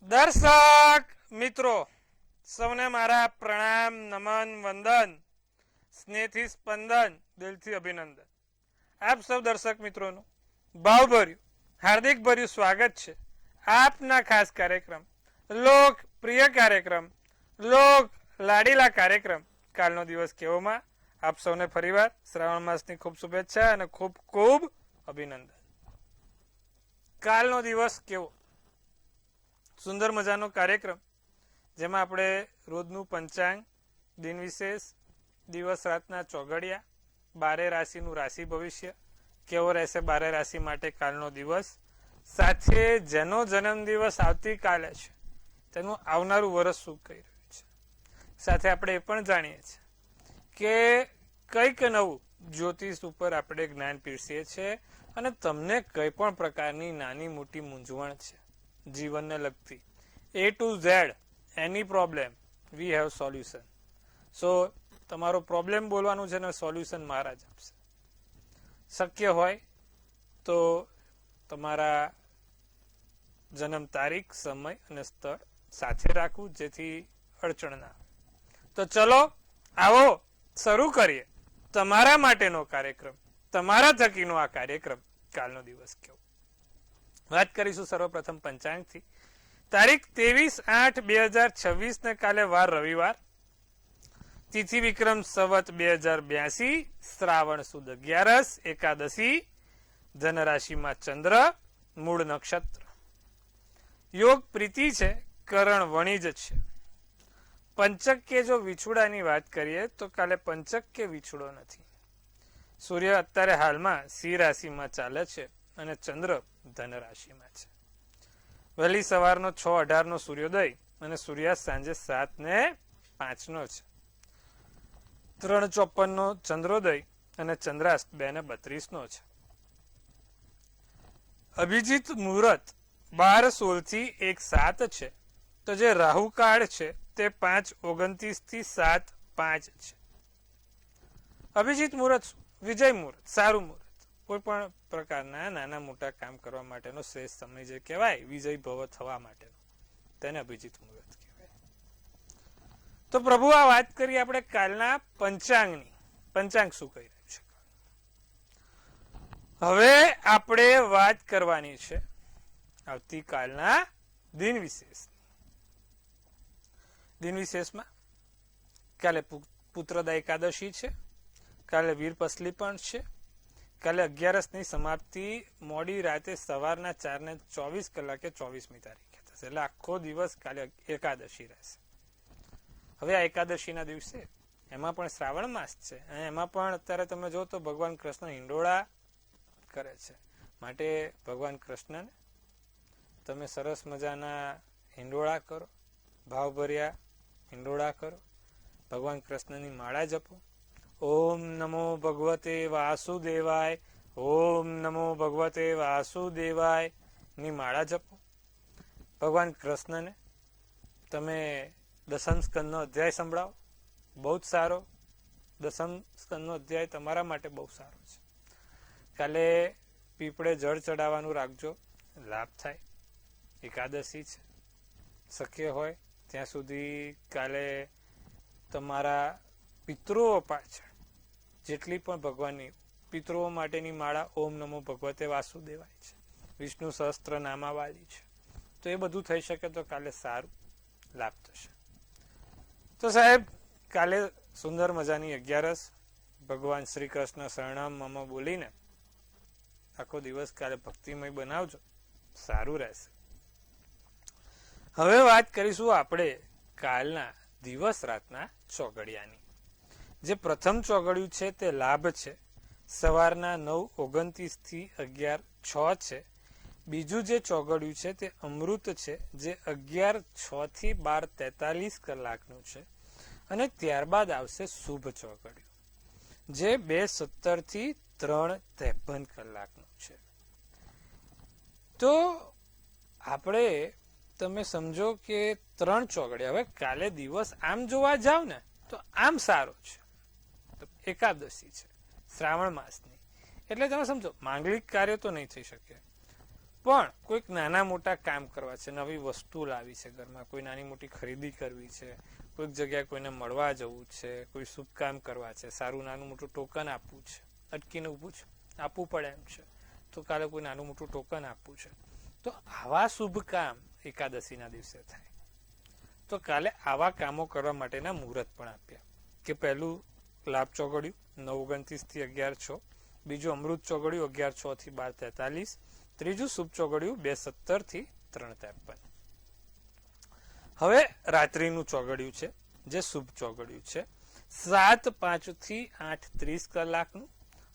દર્શક મિત્રો સૌને મારા પ્રણામ, નમન, વંદન, સ્નેહથી સ્પંદન, દિલથી અભિનંદન. આપ સૌ દર્શક મિત્રોનું ભાવભર્યું હાર્દિક ભર્યું સ્વાગત છે આપના ખાસ કાર્યક્રમ, લોકપ્રિય કાર્યક્રમ, લોક લાડીલા કાર્યક્રમ કાલનો દિવસ કેવોમાં. આપ સૌને ફરીવાર શ્રાવણ માસની ખૂબ શુભેચ્છા અને ખૂબ ખૂબ અભિનંદન. કાલનો દિવસ કેવો? સુંદર મજાનો કાર્યક્રમ જેમાં આપણે રોજનું પંચાંગ, દિન વિશેષ, દિવસ રાતના ચોઘડિયા, 12 રાશિનું રાશિ ભવિષ્ય કેવો રહેશે 12 રાશિ માટે કાલનો દિવસ, સાથે જેનો જન્મદિવસ આવતીકાલે છે તેનું આવનારું વર્ષ શું કહી રહ્યું છે. સાથે આપણે એ પણ જાણીએ છીએ કે કંઈક નવું જ્યોતિષ ઉપર આપણે જ્ઞાન પીરસીએ છીએ અને તમને કઈ પણ પ્રકારની નાની મોટી મૂંઝવણ છે જીવનને લગતી, A to Z, એની problem we have solution. So તમારો પ્રોબ્લેમ બોલવાનું છે ને સોલ્યુશન મારા જ આપશે. શક્ય હોય તો તમારા જન્મ તારીખ, સમય અને સ્થળ સાથે રાખવું જેથી અડચણ ના આવે. તો ચલો આવો શરૂ કરીએ તમારા માટેનો કાર્યક્રમ, તમારા થકીનો આ કાર્યક્રમ કાલનો દિવસ કેવો. વાત કરીશું સર્વપ્રથમ પંચાંગથી. તારીખ 23/8/2026 ને કાલે વાર રવિવાર, તિથિ વિક્રમ સંવત 2082, શ્રાવણ સુદ 11, એકાદશી, ધન રાશિમાં ચંદ્ર, મૂળ નક્ષત્ર, યોગ પ્રીતિ છે, કરણ વણિજ છે. પંચક કે જો વિછુડાની વાત કરીએ તો કાલે પંચક કે વિછુડો નથી. સૂર્ય અત્યારે હાલમાં સિંહ રાશિમાં ચાલે છે અને ચંદ્ર ધન રાશિમાં છે. વહેલી સવારનો 6:18 નો સૂર્યોદય અને સૂર્યાસ્ત સાંજે 7:05 નો છે. 3:54 નો ચંદ્રોદય અને ચંદ્રાસ્ત 2:32 નો છે. અભિજીત મુહૂર્ત 12:16 થી 1:07 છે. તો જે રાહુ કાળ છે તે 5:29 થી 7:05 છે. અભિજીત મુહૂર્ત, વિજય મુહૂર્ત, સારું મુહૂર્ત, કોઈ પણ પ્રકારના નાના મોટા કામ કરવા માટેનો શ્રેષ્ઠ સમય જે કહેવાય વિજય ભવ થવા માટેનો, તેને અભિજીત મુહૂર્ત કહેવાય. તો પ્રભુ આ વાત કરીએ આપણે કાલના પંચાંગની. પંચાંગ શું કહી રહ્યું છે? હવે આપણે વાત કરવાની છે આવતીકાલના દિન વિશેષ. દિન વિશેષમાં કાલે પુત્રદા એકાદશી છે, કાલે વીર પસલી પણ છે, કાલે 11ની સમાપ્તિ મોડી રાતે સવારના 4:24 તારીખે થશે. એટલે આખો દિવસ કાલે એકાદશી રહેશે. હવે આ એકાદશીના દિવસે એમાં પણ શ્રાવણ માસ છે અને એમાં પણ અત્યારે તમે જો તો ભગવાન કૃષ્ણ હિંડોળા કરે છે. માટે ભગવાન કૃષ્ણને તમે સરસ મજાના હિંડોળા કરો, ભાવભર્યા હિંડોળા કરો, ભગવાન કૃષ્ણની માળા જપો. ઓમ નમો ભગવતે વાસુદેવાય, ઓમ નમો ભગવતે વાસુદેવાય ની માળા જપો. ભગવાન કૃષ્ણને તમે દસમ સ્કંદનો અધ્યાય સંભળાવો, બહુ જ સારો. દસમ સ્કંદનો અધ્યાય તમારા માટે બહુ સારો છે. કાલે પીપળે જળ ચડાવવાનું રાખજો, લાભ થાય. એકાદશી છે, શક્ય હોય ત્યાં સુધી કાલે તમારા પિતૃઓ પાછળ જેટલી પણ ભગવાનની પિતૃઓ માટેની માળા ઓમ નમો ભગવતે વાસુદેવાય છે, વિષ્ણુ સહસ્ત્ર નામાવાળી છે. તો એ બધું થઈ શકે તો કાલે સારું લાભ થશે. તો સાહેબ કાલે સુંદર મજાની 11 ભગવાન શ્રી કૃષ્ણ શરણમ મમ બોલીને આખો દિવસ કાલે ભક્તિમય બનાવજો, સારું રહેશે. હવે વાત કરીશું આપણે કાલના દિવસ રાતના ચોઘડિયાની. જે પ્રથમ ચોઘડિયું છે તે લાભ છે, સવારના 9:29 થી 11:06 છે. બીજું જે ચોઘડિયું છે તે અમૃત છે, જે 11:06 થી 12:43 કલાકનું છે. અને ત્યારબાદ આવશે શુભ ચોઘડિયું જે 2:17 થી 3:53 કલાકનું છે. તો આપણે તમે સમજો કે 3 ચોઘડિયા. હવે કાલે દિવસ આમ જોવા જાવ ને તો આમ સારો છે, એકાદશી છે શ્રાવણ માસની, એટલે તમે સમજો માંગલિક કાર્ય તો નહીં થઈ શકે, પણ કોઈક નાના મોટા કામ કરવા છે, નવી વસ્તુ લાવી છે ઘરમાં, કોઈ નાની મોટી ખરીદી કરવી છે, કોઈક જગ્યાએ કોઈને મળવા જવું છે, કોઈ શુભ કામ કરવા છે, સારું નાનું મોટું ટોકન આપવું છે, અટકીને ઊભું છે, આપવું પડે એમ છે, તો કાલે કોઈ નાનું મોટું ટોકન આપવું છે, તો આવા શુભ કામ એકાદશીના દિવસે થાય. તો કાલે આવા કામો કરવા માટેના મુહૂર્ત પણ આપ્યા કે પહેલું લાભ ચોગડિયું 9:29 થી 11:06, બીજું અમૃત ચોગડિયું 11:06 થી 12:43, ત્રીજું શુભ ચોગડિયું 2:17 થી 3:53. હવે રાત્રિનું ચોગડિયું છે જે શુભ ચોગડિયું છે 7:05 થી 8:30 કલાકનું,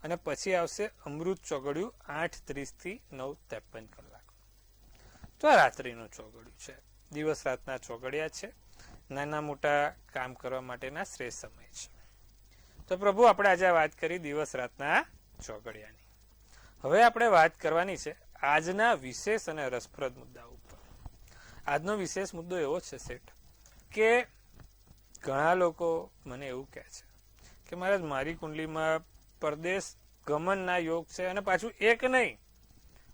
અને પછી આવશે અમૃત ચોગડિયું 8:30 થી 9:53 કલાકનું. તો આ રાત્રિનું ચોગડિયું છે. દિવસ રાતના ચોગડિયા છે, નાના મોટા કામ કરવા માટેના શ્રેષ્ઠ સમય છે. તો પ્રભુ આપણે આજે વાત કરી દિવસ રાતના ચોગડિયાની. હવે આપણે વાત કરવાની છે આજના વિશેષ અને રસપ્રદ મુદ્દા ઉપર. આજનો વિશેષ મુદ્દો એવો છે શેઠ કે ઘણા લોકો મને એવું કહે છે કે મહારાજ મારી કુંડલીમાં પરદેશ ગમનના યોગ છે, અને પાછું એક નહીં,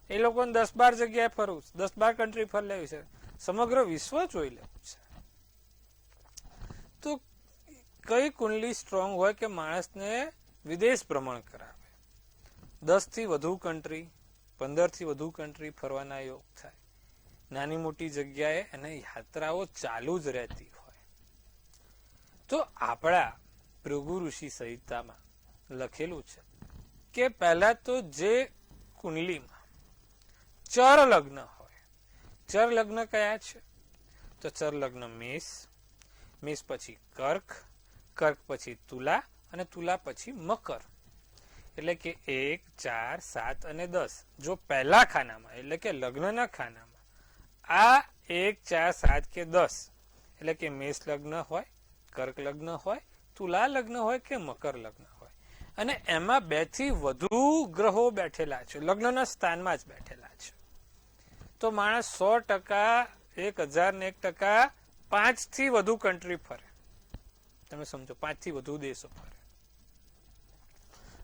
એ લોકોને 10-12 જગ્યાએ ફરવું, 10-12 કન્ટ્રી ફર લેવી છે, સમગ્ર વિશ્વ જોઈ લેવું છે. તો કઈ કુંડલી સ્ટ્રોંગ હોય કે માણસને વિદેશ ભ્રમણ કરાવે, 10 થી વધુ કન્ટ્રી, 15 થી વધુ કન્ટ્રી ફરવાના યોગ થાય, નાની મોટી જગ્યાએ અને યાત્રાઓ ચાલુ જ રહેતી હોય. તો આપણા ભૃગુ ઋષિ સંહિતામાં લખેલું છે કે પહેલા તો જે કુંડલીમાં ચર લગ્ન હોય, ચર લગ્ન કયા છે? તો ચર લગ્ન મેષ, મેષ પછી કર્ક, કર્ક પછી તુલા, અને તુલા પછી મકર. એટલે કે 1, 4, 7 અને 10 જો પહેલા ખાનામાં એટલે કે લગ્નના ખાનામાં આ 1, 4, 7 કે 10 એટલે કે મેષ લગ્ન હોય, કર્ક લગ્ન હોય, તુલા લગ્ન હોય કે મકર લગ્ન હોય, અને એમાં 2 થી વધુ ગ્રહો બેઠેલા છે, લગ્નના સ્થાનમાં જ બેઠેલા છે, તો માણસ 100%, 1001% 5 થી વધુ કન્ટ્રી ફરે. તમે સમજો 5 થી વધુ દેશો ફરે.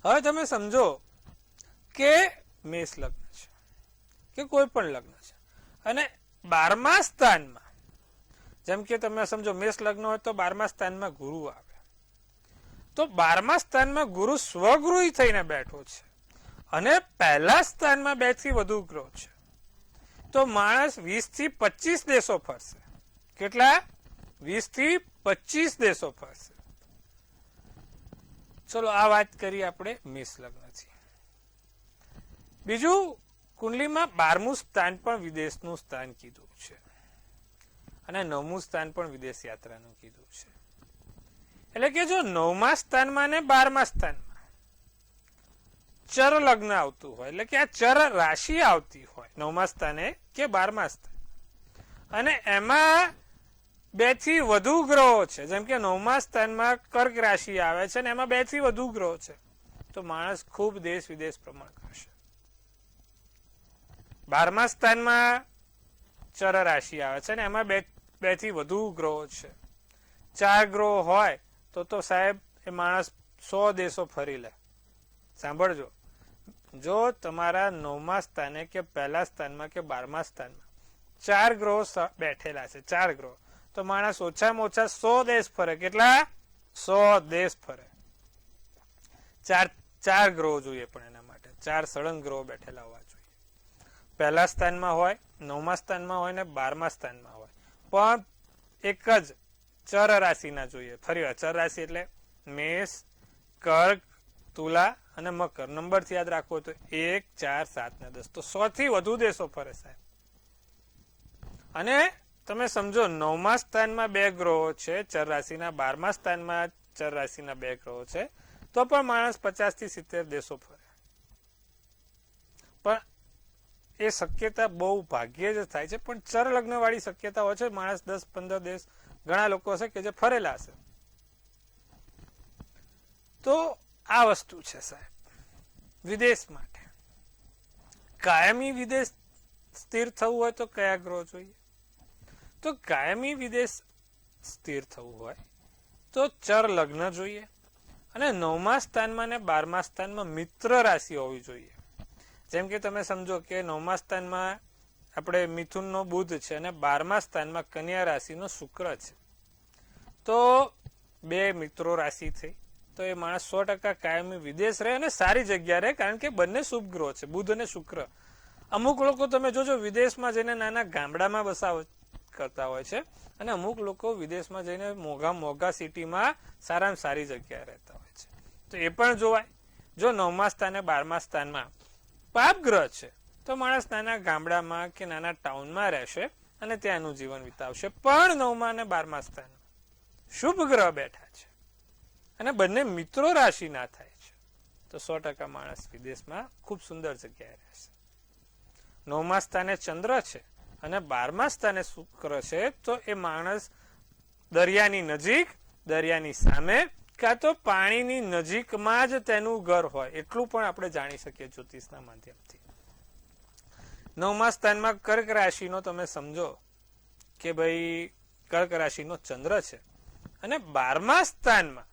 હવે તમે સમજો કે મેષ લગ્ન છે કે કોઈ પણ લગ્ન છે, અને 12મા સ્થાનમાં, જેમ કે તમે સમજો મેષ લગ્ન હોય તો 12મા સ્થાનમાં ગુરુ આવે, તો 12મા સ્થાનમાં ગુરુ સ્વગૃહી થઈને બેઠો છે, અને પહેલા સ્થાનમાં 2 થી વધુ ગ્રહ છે, તો માણસ 20 થી 25 દેશો ફરશે. કેટલા? 20 થી 25 દેશો ફરશે. ચલો આ વાત કરી આપણે મેષ લગ્નથી. બીજું કુંડલીમાં 12મું સ્થાન પણ વિદેશનું સ્થાન કીધું છે, અને 9મું સ્થાન પણ વિદેશ યાત્રાનું કીધું છે. એટલે કે જો 9મા સ્થાનમાં ને 12મા સ્થાનમાં ચર લગ્ન આવતું હોય, એટલે કે આ ચર રાશિ આવતી હોય 9મા સ્થાને કે 12મા સ્થાને, અને એમાં 2 થી વધુ ગ્રહો છે, જેમ કે 9મા સ્થાનમાં કર્ક રાશિ આવે છે, અને એમાં 2 થી વધુ ગ્રહો છે, તો માણસ ખૂબ દેશ વિદેશ ભ્રમણ કરશે. 12મા સ્થાનમાં ચર રાશિ આવે છે, અને એમાં 2 થી વધુ ગ્રહો છે, 4 ગ્રહો હોય તો સાહેબ એ માણસ 100 દેશો ફરી લે. સાંભળજો, જો તમારા 9મા સ્થાને કે પહેલા સ્થાનમાં કે 12મા સ્થાનમાં 4 ગ્રહો બેઠેલા છે, 4 ગ્રહો, તો માણસ ઓછામાં ઓછા 100 દેશ ફરે. કેટલા? 100 દેશ ફરે. 4 ગ્રહો જોઈએ, પણ એના માટે 4 સળંગ ગ્રહો બેઠેલા હોવા જોઈએ. પહેલા સ્થાનમાં હોય, 9મા સ્થાનમાં હોય ને 12મા સ્થાનમાં હોય, પણ એક જ ચર રાશિના જોઈએ. ફરી વાર, ચર રાશિ એટલે મેષ, કર્ક, તુલા અને મકર. નંબરથી યાદ રાખવો તો 1, 4, 7 ને 10, તો 100 થી વધુ દેશો ફરે સાહેબ. અને તમે સમજો 9મા સ્થાનમાં 2 ગ્રહો છે ચર રાશિના, 12મા સ્થાનમાં ચર રાશિના 2 ગ્રહો છે, તો પણ માણસ 50 થી 70 દેશો ફરે. પણ એ શક્યતા બહુ ભાગ્યે જ થાય છે, પણ ચર લગ્ન વાળી શક્યતા હોય છે. માણસ 10-15 દેશ ઘણા લોકો હશે કે જે ફરેલા હશે. તો આ વસ્તુ છે સાહેબ વિદેશ માટે. કાયમી વિદેશ સ્થિર થવું હોય તો કયા ગ્રહો જોઈએ? તો કાયમી વિદેશ સ્થિર થવું હોય તો ચર લગ્ન જોઈએ, અને 9મા સ્થાનમાં ને 12મા સ્થાનમાં મિત્ર રાશિ હોવી જોઈએ. જેમ કે તમે સમજો કે 9મા સ્થાનમાં આપણે મિથુનનો બુધ છે અને 12મા સ્થાનમાં કન્યા રાશિનો શુક્ર છે, તો બે મિત્રો રાશિ થઈ, તો એ માણસ 100% કાયમી વિદેશ રહે અને સારી જગ્યા રહે, કારણ કે બંને શુભ ગ્રહો છે, બુધ અને શુક્ર. અમુક લોકો તમે જોજો વિદેશમાં જઈને નાના ગામડામાં બસાવ કરતા હોય છે, અને અમુક લોકો વિદેશમાં જઈને મોગા સિટીમાં સારામાં સારી જગ્યાએ રહેતા હોય છે. તો એ પણ જોવાય. જો 9મા સ્થાને 12મા સ્થાનમાં પાપ ગ્રહ છે, તો માણસ નાના ગામડામાં કે નાના ટાઉનમાં રહેશે અને ત્યાંનું જીવન વિતાવશે. પણ 9મા અને 12મા સ્થાનમાં શુભ ગ્રહ બેઠા છે અને બંને મિત્રો રાશિના થાય છે, તો 100% માણસ વિદેશમાં ખૂબ સુંદર જગ્યાએ રહેશે. 9મા સ્થાને ચંદ્ર છે અને 12મા સ્થાને શુક્ર છે, તો એ માણસ દરિયાની નજીક, દરિયાની સામે, કાં તો પાણીની નજીકમાં જ તેનું ઘર હોય, એટલું પણ આપણે જાણી શકીએ જ્યોતિષના માધ્યમથી. 9મા સ્થાનમાં કર્ક રાશિનો તમે સમજો કે ભાઈ કર્ક રાશિનો ચંદ્ર છે અને 12મા સ્થાનમાં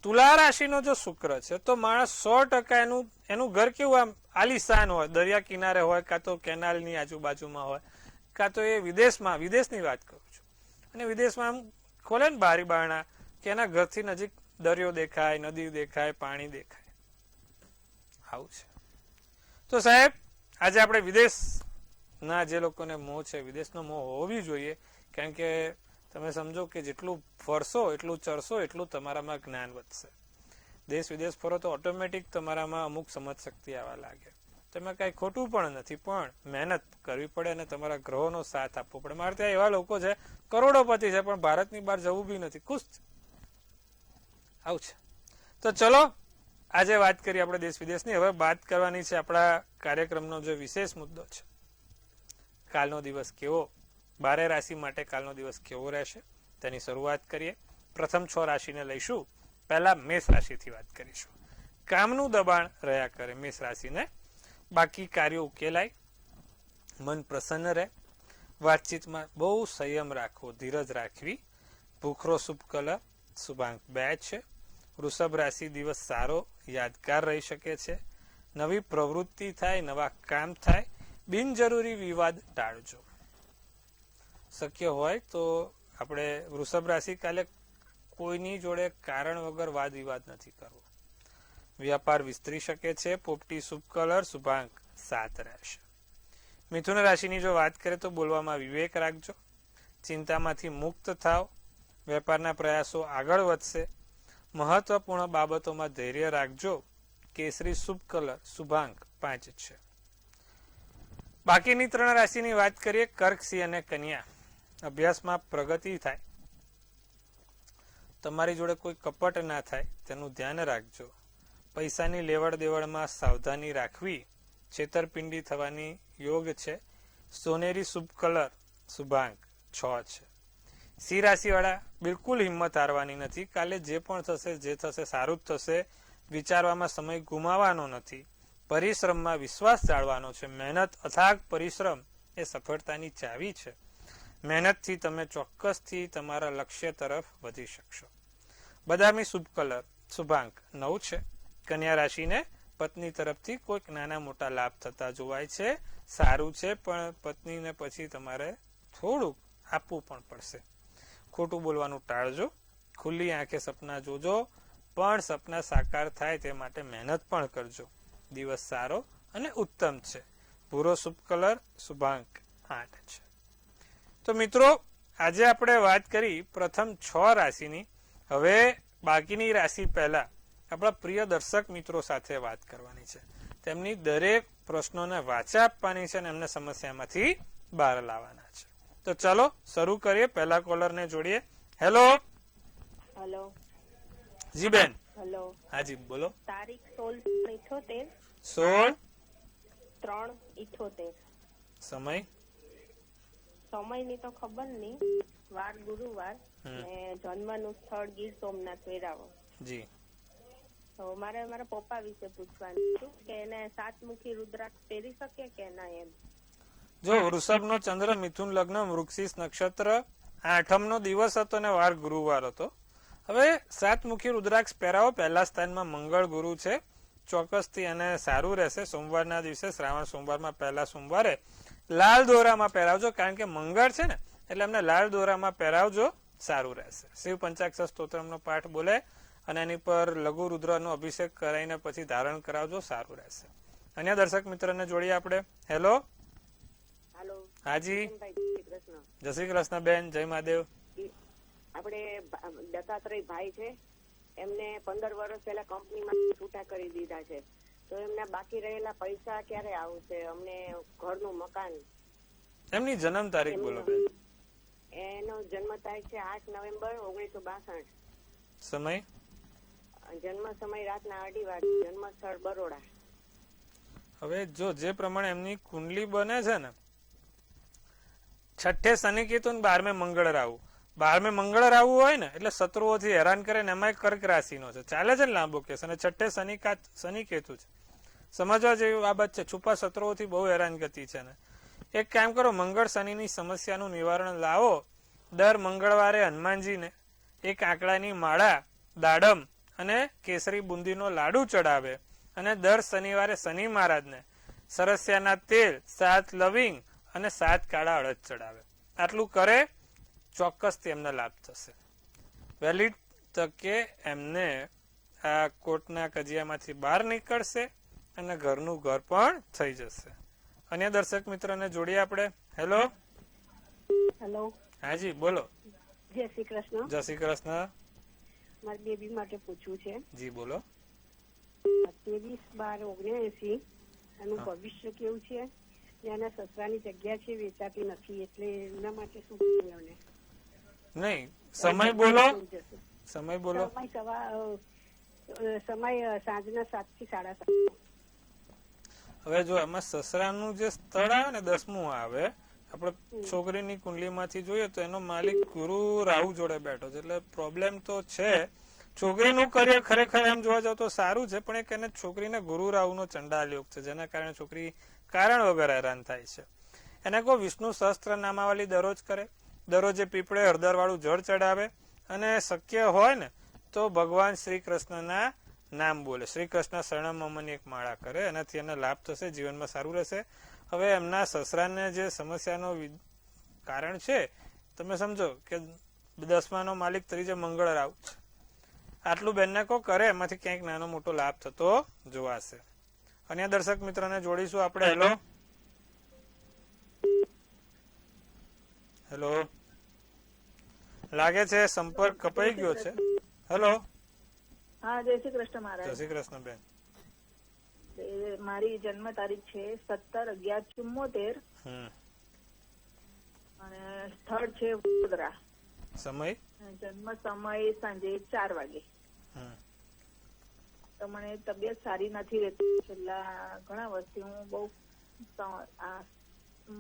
તુલા રાશિનો જો શુક્ર છે, તો માણસ 100% એનું ઘર કેવું આમ આલીશાન હોય, દરિયા કિનારે હોય, કાં તો કેનાલની આજુબાજુમાં હોય, કાં તો એ વિદેશની વાત કરું છું, અને વિદેશમાં આમ ખોલે ને બારી બારણા કે એના ઘરથી નજીક દરિયો દેખાય, નદી દેખાય, પાણી દેખાય, આવું છે. તો સાહેબ, આજે આપણે વિદેશના જે લોકોને મોહ છે, વિદેશનો મોહ હોવી જોઈએ, કારણ કે તમે સમજો કે જેટલું ફરશો, એટલું ચરશો, એટલું તમારામાં જ્ઞાન વધશે. દેશ વિદેશ ફરો તો ઓટોમેટિક તમારામાં અમુક સમજ શક્તિ આવવા લાગે. તેમાં કાંઈ ખોટું પણ નથી, પણ મહેનત કરવી પડે અને તમારા ગ્રહોનો સાથ આપવો પડે. મારે ત્યાં એવા લોકો છે, કરોડોપતિ છે, પણ ભારતની બહાર જવું બી નથી, ખુશ છે, આવું છે. તો ચલો, આજે વાત કરીએ આપણે દેશ વિદેશની. હવે વાત કરવાની છે આપણા કાર્યક્રમનો જે વિશેષ મુદ્દો છે, કાલનો દિવસ કેવો, 12 રાશિ માટે કાલનો દિવસ કેવો રહેશે, તેની શરૂઆત કરીએ. પ્રથમ 6 રાશિને લઈશું. પહેલા મેષ રાશિથી વાત કરીશું. કામનું દબાણ રહ્યા કરે મેષ રાશિને, બાકી કાર્યો ઉકેલાય, મન પ્રસન્ન રહે, વાતચીતમાં બહુ સંયમ રાખવો, ધીરજ રાખવી. ભૂખરો શુભ કલર શુભાંક 2 છે. વૃષભ રાશિ દિવસ સારો, યાદગાર રહી શકે છે. નવી પ્રવૃત્તિ થાય, નવા કામ થાય. બિનજરૂરી વિવાદ ટાળજો. શક્ય હોય તો આપણે વૃષભ રાશિ કાલે કોઈની જોડે કારણ વગર વાદ વિવાદ નથી કરવો. વ્યાપાર વિસ્તરી શકે છે. પોપટી શુભ કલર શુભાંક 7 રહેશે. મિથુન રાશિની જો વાત કરીએ તો બોલવામાં વિવેક રાખજો. ચિંતામાંથી મુક્ત થાવ. વેપારના પ્રયાસો આગળ વધશે. મહત્વપૂર્ણ બાબતોમાં ધૈર્ય રાખજો. કેસરી શુભ કલર શુભાંક 5 છે. બાકીની 3 રાશિની વાત કરીએ. કર્ક, સિંહ અને કન્યા. અભ્યાસમાં પ્રગતિ થાય. તમારી જોડે કોઈ કપટ ના થાય તેનું ધ્યાન રાખજો. પૈસાની લેવડ દેવડમાં સાવધાની રાખવી. છેતરપિંડી થવાની યોગ છે. સોનેરી શુભ કલર શુભાંક 6 છે. સિંહ રાશિ વાળા બિલકુલ હિંમત હારવાની નથી. કાલે જે પણ થશે, જે થશે સારું જ થશે. વિચારવામાં સમય ગુમાવવાનો નથી. પરિશ્રમમાં વિશ્વાસ જાળવાનો છે. મહેનત, અથાગ પરિશ્રમ એ સફળતાની ચાવી છે. મહેનતથી તમે ચોક્કસથી તમારા લક્ષ્ય તરફ વધી શકશો. બદામી શુભ કલર શુભાંક 9 છે. કન્યા રાશિને પત્ની તરફથી કોઈક નાના મોટા લાભ થતા જોવાય છે. સારું છે, પણ પત્નીને પછી તમારે થોડુંક આપવું પણ પડશે. ખોટું બોલવાનું ટાળજો. ખુલ્લી આંખે સપના જોજો, પણ સપના સાકાર થાય તે માટે મહેનત પણ કરજો. દિવસ સારો અને ઉત્તમ છે. ભૂરો શુભ કલર શુભાંક 8 છે. તો મિત્રો, આજે આપણે વાત કરી પ્રથમ 6 રાશિની. હવે બાકીની રાશિ પહેલા આપણા પ્રિય દર્શક મિત્રો સાથે વાત કરવાની છે. તેમની દરેક પ્રશ્નોને વાચા આપવાની છે અને એમને સમસ્યામાંથી બહાર લાવવાના છે. તો ચલો શરૂ કરીએ. પહેલા કોલરને જોડીએ. હેલો. હેલો જી બેન. હેલો. હાજી બોલો. તારીખ 16/78 16/3/78. સમય સમયની તો ખબર નહીં. વાર ગુરુવાર ને જન્મનું સ્થળ ગીર સોમનાથ વેરાવળ. જી. તો મારે મારા પપ્પા વિશે પૂછવાનું હતું કે એને 7 મુખી રુદ્રાક્ષ પહેરી શકે કે ના એમ. જો વૃષભનો ચંદ્ર, મિથુન લગ્ન, વૃક્ષિસ નક્ષત્ર, 8મનો દિવસ હતો ને વાર ગુરુવાર હતો. હવે 7 મુખી રુદ્રાક્ષ પહેરાવો. પહેલા સ્થાનમાં મંગળ ગુરુ છે. ચોક્કસથી એને સારું રહેશે. સોમવારના દિવસે શ્રાવણ સોમવારમાં પહેલા સોમવારે લાલ દોરામાં પહેરાવજો, કારણ કે મંગળ છે ને એટલે એમને લાલ દોરામાં પહેરાવજો, સારું રહેશે. શિવ પંચાક્ષર સ્તોત્રનો પાઠ બોલે અને એની પર લઘુ રુદ્રનો અભિષેક કરાવીને પછી ધારણ કરાવજો, સારું રહેશે. અન્ય દર્શક મિત્રને જોડીએ આપણે. હેલો. હાલો. હાજી. કૃષ્ણ. જય શ્રી કૃષ્ણ બેન. જય મહાદેવ. આપણે દત્તાત્રેય ભાઈ છે, એમને 15 વર્ષ પહેલા કંપનીમાં છૂટા કરી દીધા છે, તો એમના બાકી રહેલા પૈસા ક્યારે આવશે? અમને ઘરનું મકાન. એમની જન્મ તારીખ બોલો બેન. એનો જન્મ તારીખ છે 8 નવેમ્બર 1962. સમય? જન્મ સમય રાતના 2:30 વાગે. જન્મ સ્થળ બરોડા. હવે જો જે પ્રમાણે એમની કુંડલી બને છે ને, 6 શનિ કેતુ ને 12મે મંગળ રાહુ. 12મે મંગળ રાહુ હોય ને એટલે શત્રુઓથી હેરાન કરે ને, એમાં કર્ક રાશિનો છે, ચાલે છે ને લાંબો કેસ, અને 6 શનિ કેતુ છે. સમજવા જેવી બાબત છે. છુપા શત્રુઓથી બહુ હેરાનગતિ છે ને. એક કામ કરો, મંગળ શનિની સમસ્યાનું નિવારણ લાવો. દર મંગળવારે હનુમાનજીને એક આંકડાની માળા, દાડમ અને કેસરી બુંદીનો લાડુ ચડાવે, અને દર શનિવારે શનિ મહારાજને સરસ્યાના તેલ, 7 લવિંગ અને 7 કાળા અડદ ચડાવે. આટલું કરે, ચોક્કસથી એમને લાભ થશે. વહેલી તકે એમને આ કોર્ટના કજિયામાંથી બહાર નીકળશે અને ઘરનું ઘર પણ થઈ જશે. અન્ય દર્શક મિત્રને જોડીએ આપણે. હેલો. હેલો. હાજી બોલો. જય શ્રી કૃષ્ણ. જય શ્રી કૃષ્ણ. મારી બેબી માટે પૂછવું છે. જી બોલો. 23/12/79 એનું ભવિષ્ય કેવું છે? એના સસરાની જગ્યા છે, વેચાતી નથી, એટલે એના માટે શું કરવું? એમને નહીં, સમય બોલો. સમય બોલો. સમય સાંજના 7 થી 7:30. હવે જો એમાં સસરાનું જે સ્થળ આવે ને 10મું આવે, આપણે છોકરીની કુંડલીમાંથી જોઈએ તો એનો માલિક ગુરુ રાહુ જોડે બેઠો છે, એટલે પ્રોબ્લેમ તો છે. છોકરીનું કરિયર ખરેખર એમ જોવા જાવ તો સારું છે, પણ એક એને છોકરીને ગુરુ રાહુનો ચંડાલ યોગ છે, જેના કારણે છોકરી કારણ વગર હેરાન થાય છે. એને કહો વિષ્ણુ સહસ્ત્ર નામાવલી દરરોજ કરે, દરરોજે પીપળે હળદર વાળું જળ ચડાવે, અને શક્ય હોય ને તો ભગવાન શ્રી કૃષ્ણના નામ બોલે, શ્રી કૃષ્ણ શરણમની એક માળા કરે, એનાથી એને લાભ થશે, જીવનમાં સારું રહેશે. હવે એમના સસરાને જે સમસ્યાનો કારણ છે, તમે સમજો કે 10માનો માલિક ત્રીજે મંગળ રાહુ છે. આટલું બેનને કો કરે, એમાંથી ક્યાંક નાનો મોટો લાભ થતો જોવાશે. અન્ય દર્શક મિત્રને જોડીશું આપણે. હેલો. હેલો. લાગે છે સંપર્ક કપાઈ ગયો છે. હેલો. હા, જય શ્રી કૃષ્ણ મહારાજ. જય શ્રી કૃષ્ણ બેન. મારી જન્મ તારીખ છે 17/11/74 અને સ્થળ છે વડોદરા. સમય? જન્મ સમય સાંજે 4 વાગે. તો મને તબિયત સારી નથી રહેતી, છેલ્લા ઘણા વર્ષથી હું બહુ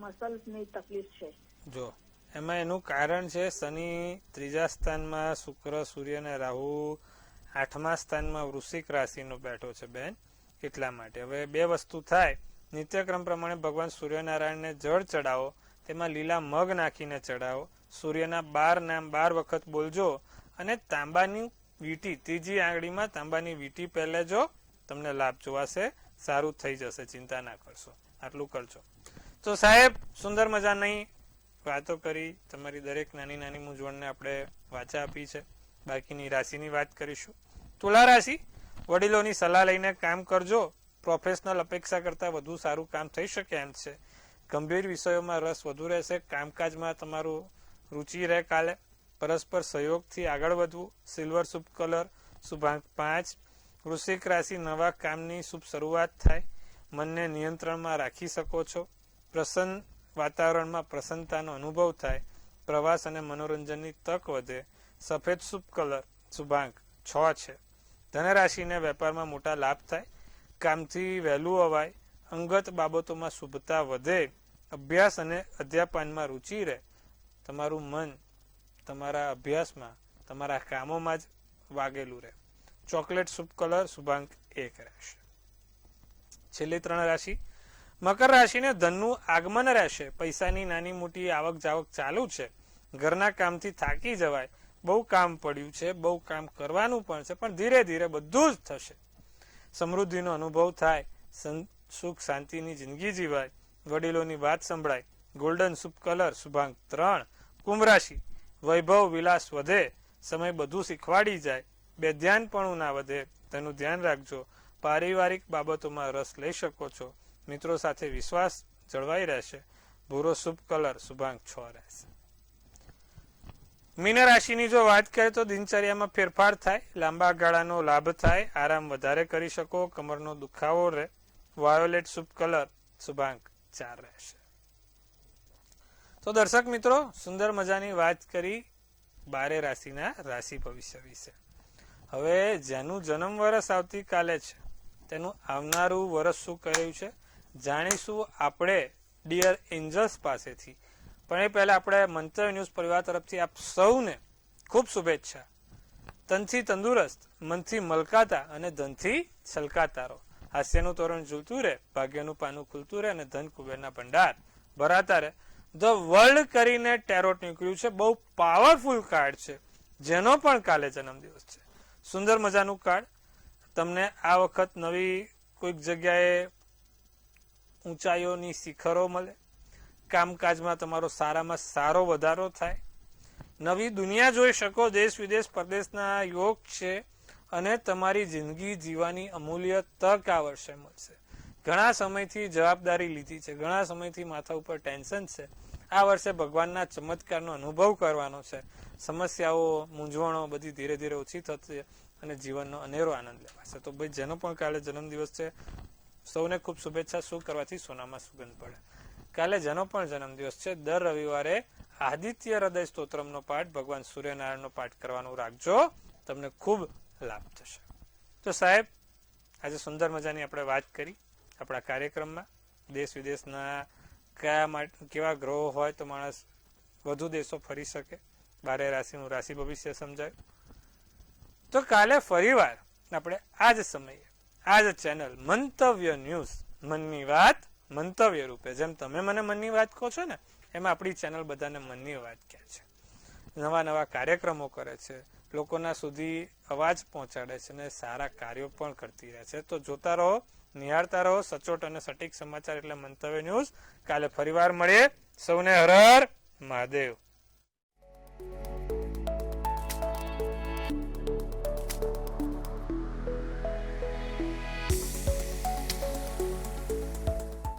મસલ્સની તકલીફ છે. જો એમાં એનું કારણ છે શનિ 3જા સ્થાનમાં, શુક્ર, સૂર્ય અને રાહુ 8મા સ્થાનમાં વૃશ્ચિક રાશિનો બેઠો છે બેન, એટલા માટે. હવે 2 વસ્તુ થાય. નિત્યક્રમ પ્રમાણે ભગવાન સૂર્યનારાયણને જળ ચડાવો, તેમાં લીલા મગ નાખીને ચડાવો, સૂર્યના 12 નામ 12 વખત બોલજો, અને તાંબાની વીંટી, 3જી આંગળીમાં તાંબાની વીંટી પહેલે જો, તમને લાભ જોવાશે, સારું થઈ જશે, ચિંતા ના કરશો. આટલું કરજો. તો સાહેબ, સુંદર મજાની વાતો કરી, તમારી દરેક નાની નાની મૂંઝવણને આપણે વાચા આપી છે. બાકીની રાશિની વાત કરીશું. તુલા રાશિ, વડીલોની સલાહ લઈને કામ કરજો, પ્રોફેશનલ અપેક્ષા કરતા વધુ સારું કામ થઈ શકે એમ છે. ગંભીર વિષયોમાં રસ વધુ રહેશે, કામકાજમાં તમારું રુચિ રહે કાલે. પરસ્પર સહયોગથી આગળ વધવું. સિલ્વર શુભ કલર, શુભાંક 5. વૃશ્ચિક રાશિ, નવા કામની શુભ શરૂઆત થાય, મનને નિયંત્રણમાં રાખી શકો છો. પ્રસન્ન વાતાવરણમાં પ્રસન્નતાનો અનુભવ થાય, પ્રવાસ અને મનોરંજનની તક વધે. સફેદ શુભ કલર, શુભાંક 6 છે. ધનરાશિને વેપારમાં મોટા લાભ થાય, કામથી વહેલું અવાય, અંગત બાબતોમાં શુભતા વધે, અભ્યાસ અને અધ્યાપનમાં રુચિ રહે. તમારું મન તમારા અભ્યાસમાં, તમારા કામોમાં જ વાગેલું રહે. ચોકલેટ શુભ કલર, શુભાંક 1 રહેશે. છેલ્લી 3 રાશિ, મકર રાશિને ધનનું આગમન રહેશે, પૈસાની નાની મોટી આવક જાવક ચાલુ છે. ઘરના કામથી થાકી જવાય, બહુ કામ પડ્યું છે, બહુ કામ કરવાનું પણ છે, પણ ધીરે ધીરે બધું જ થશે. સમૃદ્ધિનો અનુભવ થાય, સુખ શાંતિની જિંદગી જીવાય, વડીલોની વાત સંભળાય. ગોલ્ડન શુભ કલર શુભાંક 3. કુંભ રાશિ વૈભવ વિલાસ વધે, સમય બધું શીખવાડી જાય, બેધ્યાનપણું ના વધે તેનું ધ્યાન રાખજો. પારિવારિક બાબતોમાં રસ લઈ શકો છો. મિત્રો સાથે વિશ્વાસ જળવાઈ રહેશે. ભૂરો શુભ કલર શુભાંક 6 રહેશે. મીન રાશિની જો વાત કરીએ તો દિનચર્યામાં ફેરફાર થાય, લાંબા ગાળાનો લાભ થાય, આરામ વધારે કરી શકો, કમરનો દુખાવો રહે. વાયોલેટ શુભ કલર શુભાંક 4 રહેશે. તો દર્શક મિત્રો, સુંદર મજાની વાત કરી 12 રાશિના રાશિ ભવિષ્ય વિશે. હવે જેનું જન્મ વર્ષ આવતીકાલે છે તેનું આવનારું વર્ષ શું કહ્યું છે જાણીશું આપણે ડિયર એન્જલ્સ પાસેથી. પણ એ પહેલા આપણે મંતવ્ય ન્યૂઝ પરિવાર તરફથી આપ સૌને ખૂબ શુભેચ્છા. તનથી તંદુરસ્ત, મનથી મલકાતા અને ધનથી છલકાતા રહો. હાસ્યનું તોરણ ઝૂલતું રહે, ભાગ્યનું પાનું ખુલતું રહે અને ધન કુબેરના ભંડાર ભરાતા રહે. ધ વર્લ્ડ કરીને ટેરોટ નીકળ્યું છે. બહુ પાવરફુલ કાર્ડ છે. જેનો પણ કાલે જન્મદિવસ છે, સુંદર મજાનું કાર્ડ. તમને આ વખત નવી કોઈક જગ્યાએ ઊંચાઈઓની શિખરો મળે, કામકાજમાં તમારો સારામાં સારો વધારો થાય, નવી દુનિયા જોઈ શકો, દેશ વિદેશ પરદેશના યોગ છે અને તમારી જિંદગી જીવવાની અમૂલ્ય તક આ વર્ષે મળશે. ઘણા સમયથી જવાબદારી લીધી છે, ઘણા સમયથી માથા ઉપર ટેન્શન છે. આ વર્ષે ભગવાનના ચમત્કારનો અનુભવ કરવાનો છે. સમસ્યાઓ, મૂંઝવણો બધી ધીરે ધીરે ઓછી થશે અને જીવનનો અનેરો આનંદ લેવાશે. તો ભાઈ જેનો પણ કાલે જન્મદિવસ છે સૌને ખૂબ શુભેચ્છા. શું કરવાથી સોનામાં સુગંધ પડે. કાલે જેનો પણ જન્મદિવસ છે દર રવિવારે આદિત્ય હૃદય સ્તોત્રમનો પાઠ, ભગવાન સૂર્યનારાયણનો પાઠ કરવાનું રાખજો. તમને ખૂબ લાભ થશે. તો સાહેબ, આજે સુંદર મજાની આપણે વાત કરી આપણા કાર્યક્રમમાં. દેશ વિદેશના કેવા ગ્રહો હોય તો માણસ વધુ દેશો ફરી શકે. 12 રાશિનું રાશિ ભવિષ્ય સમજાયું. તો કાલે ફરીવાર આપણે આ જ સમયે આ જ ચેનલ મંતવ્ય ન્યૂઝ, મનની વાત મંતવ્ય રૂપે, જેમ તમે મને મનની વાત કહો છો ને એમ આપણી ચેનલ બધાને મનની વાત કહે છે. નવા નવા કાર્યક્રમો કરે છે, લોકોના સુધી અવાજ પહોંચાડે છે અને સારા કાર્યો પણ કરતી રહે છે. તો જોતા રહો, નિહાળતા રહો સચોટ અને સટીક સમાચાર એટલે મંતવ્ય ન્યૂઝ. કાલે ફરીવાર મળીએ. સૌને હર હર મહાદેવ.